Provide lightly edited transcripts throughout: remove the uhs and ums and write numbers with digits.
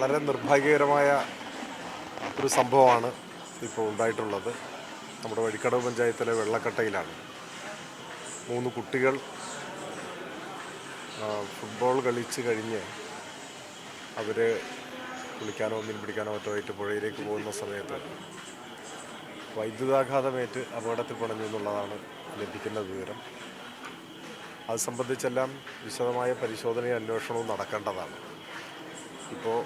വളരെ നിർഭാഗ്യകരമായ ഒരു സംഭവമാണ് ഇപ്പോൾ ഉണ്ടായിട്ടുള്ളത്. നമ്മുടെ വഴിക്കടവ് പഞ്ചായത്തിലെ വെള്ളക്കട്ടയിലാണ് 3 കുട്ടികൾ ഫുട്ബോൾ കളിച്ച് കഴിഞ്ഞ് അവർ കുളിക്കാനോ മീൻ പിടിക്കാനോ മറ്റോ ആയിട്ട് പുഴയിലേക്ക് പോകുന്ന സമയത്ത് വൈദ്യുതാഘാതമേറ്റ് അപകടത്തിൽ പിണഞ്ഞു എന്നുള്ളതാണ് ലഭിക്കുന്ന വിവരം. അത് സംബന്ധിച്ചെല്ലാം വിശദമായ പരിശോധനയും അന്വേഷണവും നടക്കേണ്ടതാണ്. ഇപ്പോൾ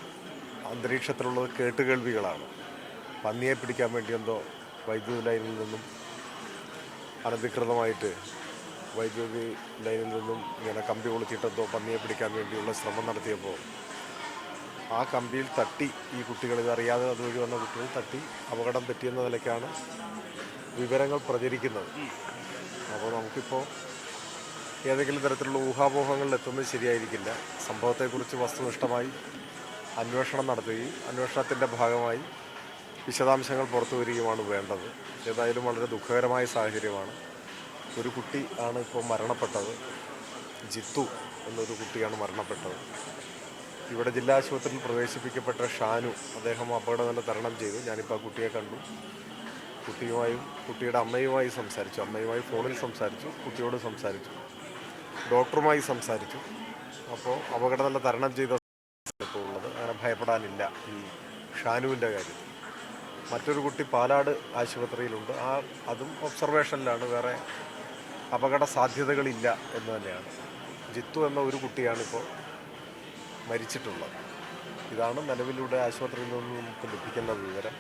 അന്തരീക്ഷത്തിലുള്ളത് കേട്ടുകേൾവികളാണ്. പന്നിയെ പിടിക്കാൻ വേണ്ടി എന്തോ വൈദ്യുതി ലൈനിൽ നിന്നും അനധികൃതമായിട്ട് വൈദ്യുതി ലൈനിൽ നിന്നും ഇങ്ങനെ കമ്പി കൊളുത്തിയിട്ടെന്തോ പന്നിയെ പിടിക്കാൻ വേണ്ടിയുള്ള ശ്രമം നടത്തിയപ്പോൾ ആ കമ്പിയിൽ തട്ടി ഈ കുട്ടികൾ, ഇതറിയാതെ അതുവഴി വന്ന കുട്ടികൾ തട്ടി അപകടം പറ്റിയെന്ന നിലയ്ക്കാണ് വിവരങ്ങൾ പ്രചരിക്കുന്നത്. അപ്പോൾ നമുക്കിപ്പോൾ ഏതെങ്കിലും തരത്തിലുള്ള ഊഹാപോഹങ്ങളിൽ എത്തുന്നത് ശരിയായിരിക്കില്ല. സംഭവത്തെക്കുറിച്ച് വസ്തുനിഷ്ഠമായി അന്വേഷണം നടത്തുകയും അന്വേഷണത്തിൻ്റെ ഭാഗമായി വിശദാംശങ്ങൾ പുറത്തു വരികയുമാണ് വേണ്ടത്. ഏതായാലും വളരെ ദുഃഖകരമായ സാഹചര്യമാണ്. ഒരു കുട്ടി ആണ് ഇപ്പോൾ മരണപ്പെട്ടത്. ജിത്തു എന്നൊരു കുട്ടിയാണ് മരണപ്പെട്ടത്. ഇവിടെ ജില്ലാ ആശുപത്രിയിൽ പ്രവേശിപ്പിക്കപ്പെട്ട ഷാനു, അദ്ദേഹം അപകടനില തരണം ചെയ്തു. ഞാനിപ്പോൾ ആ കുട്ടിയെ കണ്ടു. കുട്ടിയുമായും കുട്ടിയുടെ അമ്മയുമായി സംസാരിച്ചു. അമ്മയുമായി ഫോണിൽ സംസാരിച്ചു, കുട്ടിയോട് സംസാരിച്ചു, ഡോക്ടറുമായി സംസാരിച്ചു. അപ്പോൾ അപകടനില തരണം ചെയ്ത ഇപ്പോൾ ഉള്ളത്. അങ്ങനെ ഭയപ്പെടാനില്ല ഈ ഷാനുവിൻ്റെ കാര്യത്തിൽ. മറ്റൊരു കുട്ടി പാലാട് ആശുപത്രിയിലുണ്ട്. അതും ഒബ്സർവേഷനിലാണ്. വേറെ അപകട സാധ്യതകളില്ല എന്ന് തന്നെയാണ്. ജിത്തു എന്ന ഒരു കുട്ടിയാണിപ്പോൾ മരിച്ചിട്ടുള്ളത്. ഇതാണ് നിലവിലൂടെ ആശുപത്രിയിൽ നിന്ന് നമുക്ക് ലഭിക്കുന്ന വിവരം.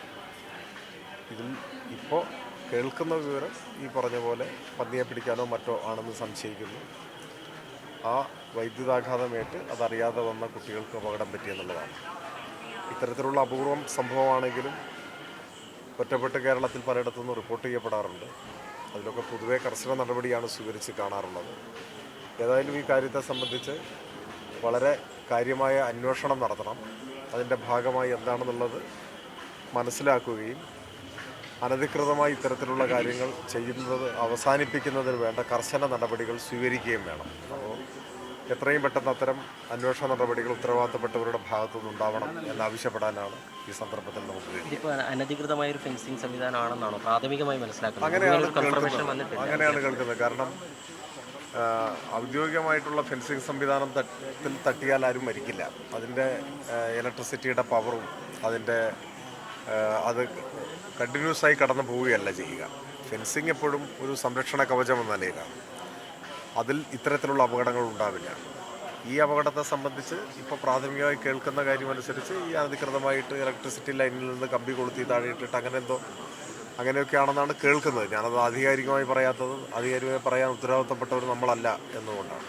ഇതിൽ ഇപ്പോൾ കേൾക്കുന്ന വിവരം ഈ പറഞ്ഞ പോലെ പന്നിയെ പിടിക്കാനോ മറ്റോ ആണെന്ന് സംശയിക്കുന്നു. ആ വൈദ്യുതാഘാതമേറ്റ് അതറിയാതെ വന്ന കുട്ടികൾക്ക് അപകടം പറ്റിയെന്നുള്ളതാണ്. ഇത്തരത്തിലുള്ള അപൂർവം സംഭവമാണെങ്കിലും ഒറ്റപ്പെട്ട് കേരളത്തിൽ പലയിടത്തുനിന്ന് റിപ്പോർട്ട് ചെയ്യപ്പെടാറുണ്ട്. അതിലൊക്കെ പൊതുവെ കർശന നടപടിയാണ് സ്വീകരിച്ച് കാണാറുള്ളത്. ഏതായാലും ഈ കാര്യത്തെ സംബന്ധിച്ച് വളരെ കാര്യമായ അന്വേഷണം നടത്തണം. അതിൻ്റെ ഭാഗമായി എന്താണെന്നുള്ളത് മനസ്സിലാക്കുകയും അനധികൃതമായി ഇത്തരത്തിലുള്ള കാര്യങ്ങൾ ചെയ്യുന്നത് അവസാനിപ്പിക്കുന്നതിന് വേണ്ട കർശന നടപടികൾ സ്വീകരിക്കുകയും വേണം. അപ്പോൾ എത്രയും പെട്ടെന്ന് അത്തരം അന്വേഷണ നടപടികൾ ഉത്തരവാദിത്തപ്പെട്ടവരുടെ ഭാഗത്തുനിന്ന് ഉണ്ടാവണം എന്നാവശ്യപ്പെടാനാണ് ഈ സന്ദർഭത്തിൽ നമുക്ക് ഇതിപ്പോൾ അനധികൃതമായ ഒരു ഫെൻസിങ് സംവിധാനമാണെന്നാണോ പ്രാഥമികമായി മനസ്സിലാക്കുന്നത്? അങ്ങനെയാണ് കേൾക്കുന്നത്. കാരണം ഔദ്യോഗികമായിട്ടുള്ള ഫെൻസിങ് സംവിധാനത്തിൽ തട്ടിയാൽ ആരും മരിക്കില്ല. അതിൻ്റെ ഇലക്ട്രിസിറ്റിയുടെ പവറും അതിൻ്റെ അത് കണ്ടിന്യൂസായി കടന്നു പോവുകയല്ല ചെയ്യുക. ഫെൻസിങ് എപ്പോഴും ഒരു സംരക്ഷണ കവചം എന്ന നിലയിലാണ്. അതിൽ ഇത്തരത്തിലുള്ള അപകടങ്ങൾ ഉണ്ടാവില്ല. ഈ അപകടത്തെ സംബന്ധിച്ച് ഇപ്പോൾ പ്രാഥമികമായി കേൾക്കുന്ന കാര്യമനുസരിച്ച് ഈ അനധികൃതമായിട്ട് ഇലക്ട്രിസിറ്റി ലൈനിൽ നിന്ന് കമ്പി കൊളുത്തി താഴെയിട്ടിട്ട് അങ്ങനെയൊക്കെയാണെന്നാണ് കേൾക്കുന്നത്. ഞാനത് ആധികാരികമായി പറയാൻ ഉത്തരവാദിത്തപ്പെട്ടവർ നമ്മളല്ല എന്നുകൊണ്ടാണ്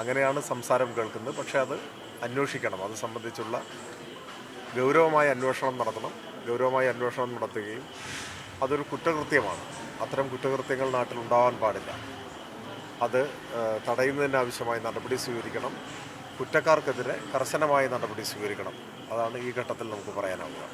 അങ്ങനെയാണ് സംസാരം കേൾക്കുന്നത്. പക്ഷേ അത് അന്വേഷിക്കണം. അത് സംബന്ധിച്ചുള്ള ഗൗരവമായ അന്വേഷണം നടത്തണം. ഗൗരവമായ അന്വേഷണം നടത്തുകയും അതൊരു കുറ്റകൃത്യമാണ്. അത്തരം കുറ്റകൃത്യങ്ങൾ നാട്ടിലുണ്ടാവാൻ പാടില്ല. അത് തടയുന്നതിനാവശ്യമായ നടപടി സ്വീകരിക്കണം. കുറ്റക്കാർക്കെതിരെ കർശനമായ നടപടി സ്വീകരിക്കണം. അതാണ് ഈ ഘട്ടത്തിൽ നമുക്ക് പറയാനാവുക.